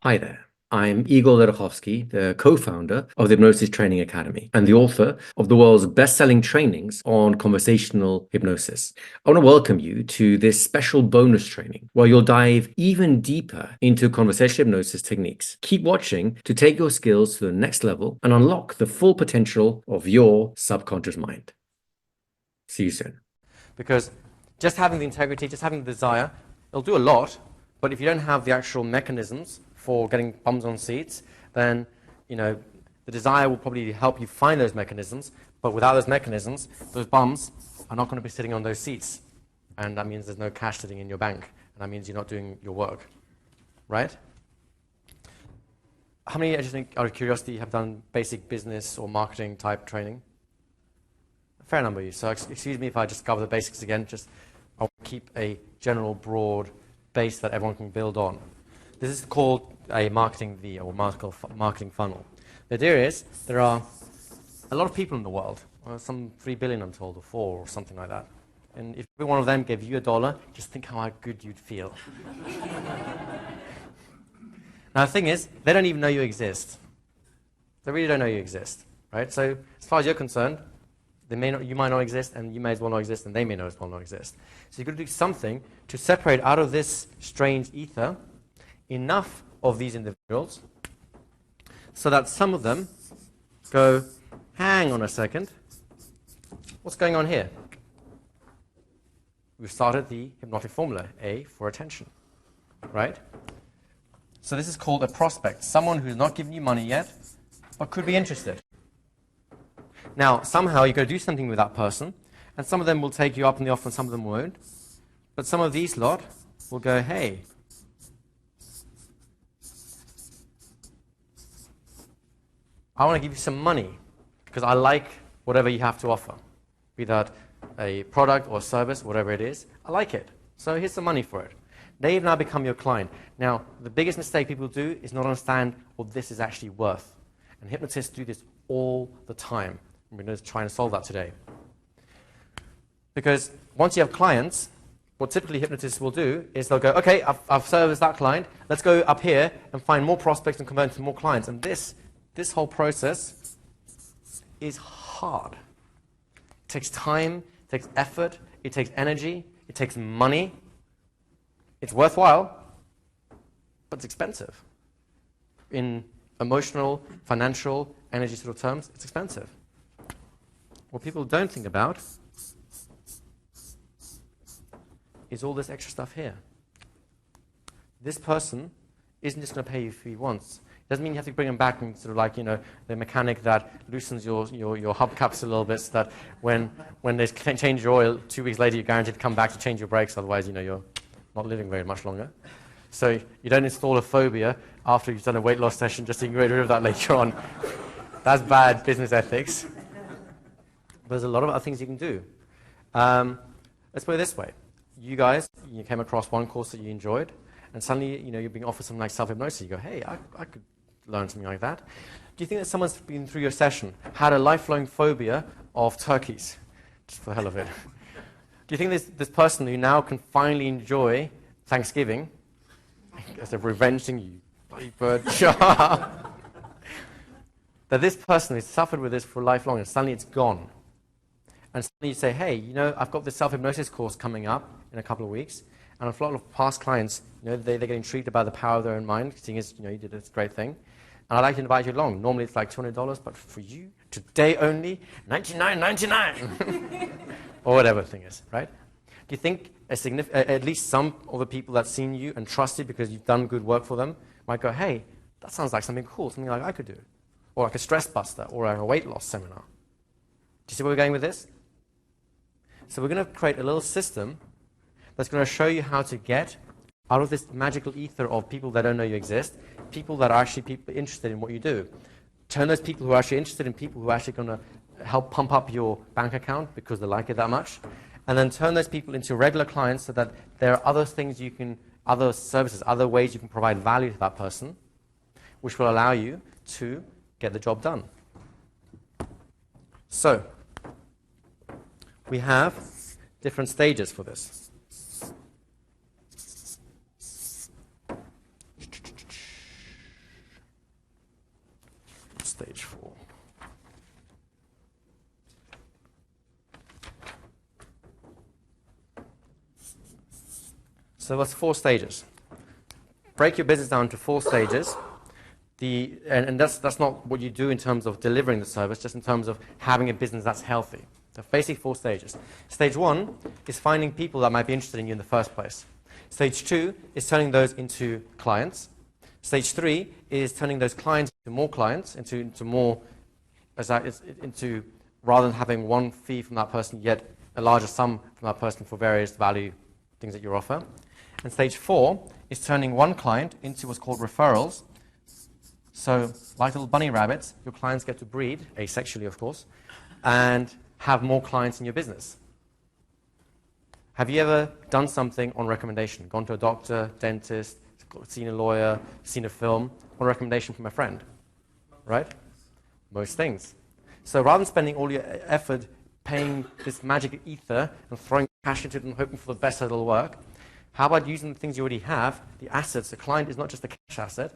Hi there. I'm Igor Lerochovsky, the co-founder of the Hypnosis Training Academy and the author of the world's best-selling trainings on conversational hypnosis. I want to welcome you to this special bonus training where you'll dive even deeper into conversational hypnosis techniques. Keep watching to take your skills to the next level and unlock the full potential of your subconscious mind. See you soon. Because just having the integrity, just having the desire, it'll do a lot, but if you don't have the actual mechanisms for getting bums on seats, then the desire will probably help you find those mechanisms, but without those mechanisms, those bums are not going to be sitting on those seats. And that means there's no cash sitting in your bank, and that means you're not doing your work, right? How many, I just think, out of curiosity, have done basic business or marketing type training? A fair number of you. So excuse me if I just cover the basics again. Just I want to keep a general, broad base that everyone can build on. This is called a marketing V, or marketing funnel. The idea is there are a lot of people in the world, some 3 billion I'm told, or 4, or something like that. And if every one of them gave you $1, just think how good you'd feel. Now the thing is, they don't even know you exist. They really don't know you exist, right? So as far as you're concerned, you might not exist, and you may as well not exist, and they may as well not exist. So you've got to do something to separate out of this strange ether enough of these individuals so that some of them go, hang on a second, what's going on here? We've started the hypnotic formula, A for attention, right? So this is called a prospect, someone who's not given you money yet, but could be interested. Now, somehow you've got to do something with that person, and some of them will take you up on the offer and some of them won't, but some of these lot will go, hey, I want to give you some money because I like whatever you have to offer, be that a product or a service, whatever it is. I like it. So here's some money for it. They've now become your client. Now, the biggest mistake people do is not understand what this is actually worth. And hypnotists do this all the time. We're going to try and solve that today. Because once you have clients, what typically hypnotists will do is they'll go, okay, I've serviced that client. Let's go up here and find more prospects and convert to more clients. And this whole process is hard. It takes time, it takes effort, it takes energy, it takes money. It's worthwhile, but it's expensive. In emotional, financial, energy sort of terms, it's expensive. What people don't think about is all this extra stuff here. This person isn't just going to pay you fee once. Doesn't mean you have to bring them back and sort of like, the mechanic that loosens your hubcaps a little bit so that when they change your oil, 2 weeks later you're guaranteed to come back to change your brakes, otherwise, you're not living very much longer. So you don't install a phobia after you've done a weight loss session just so you can get rid of that later on. That's bad business ethics. But there's a lot of other things you can do. Let's put it this way. You guys, you came across one course that you enjoyed, and suddenly, you're being offered something like self-hypnosis. You go, hey, I could learn something like that. Do you think that someone's been through your session, had a lifelong phobia of turkeys, just for the hell of it? Do you think this person who now can finally enjoy Thanksgiving, as a revenge thing, you bloody bird, that this person has suffered with this for lifelong, and suddenly it's gone? And suddenly you say, hey, I've got this self-hypnosis course coming up in a couple of weeks, and a lot of past clients, they're getting intrigued about the power of their own mind, seeing as, you did this great thing. And I'd like to invite you along. Normally it's like $200, but for you, today only, $99.99. Or whatever the thing is, right? Do you think at least some of the people that seen you and trust you because you've done good work for them might go, hey, that sounds like something cool, something like I could do. Or like a stress buster, or a weight loss seminar. Do you see where we're going with this? So we're going to create a little system that's going to show you how to get out of this magical ether of people that don't know you exist, people that are actually interested in what you do. Turn those people who are actually interested in people who are actually going to help pump up your bank account because they like it that much, and then turn those people into regular clients so that there are other things other services, other ways you can provide value to that person, which will allow you to get the job done. So, we have different stages for this. So that's 4 stages. Break your business down into 4 stages. And that's not what you do in terms of delivering the service, just in terms of having a business that's healthy. So basically 4 stages. Stage 1 is finding people that might be interested in you in the first place. Stage 2 is turning those into clients. Stage 3 is turning those clients into more clients, into more, into rather than having one fee from that person, yet a larger sum from that person for various value things that you offer. And stage 4 is turning one client into what's called referrals. So, like little bunny rabbits, your clients get to breed, asexually of course, and have more clients in your business. Have you ever done something on recommendation? Gone to a doctor, dentist, seen a lawyer, seen a film, on recommendation from a friend? Right? Most things. So rather than spending all your effort paying this magic ether and throwing cash into it and hoping for the best that it'll work, how about using the things you already have, the assets? The client is not just a cash asset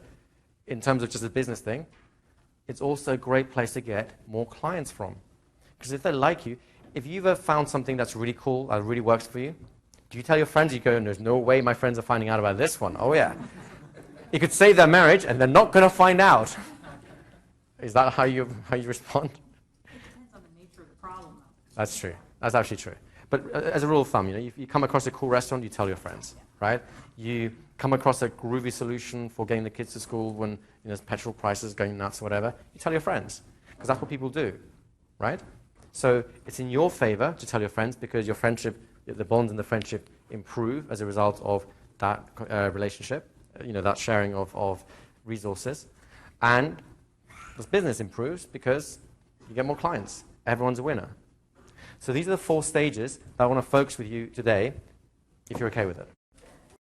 in terms of just a business thing. It's also a great place to get more clients from. Because if they like you, if you've ever found something that's really cool, that really works for you, do you tell your friends? You go, there's no way my friends are finding out about this one. Oh, yeah. You could save their marriage, and they're not going to find out. Is that how you respond? It depends on the nature of the problem, though. That's true. That's actually true. But as a rule of thumb, if you come across a cool restaurant, you tell your friends, right? You come across a groovy solution for getting the kids to school when there's petrol prices going nuts or whatever, you tell your friends, because that's what people do, right? So it's in your favor to tell your friends because your friendship, the bonds in the friendship improve as a result of that relationship, that sharing of resources. And this business improves because you get more clients. Everyone's a winner. So these are the 4 stages that I want to focus with you today, if you're okay with it.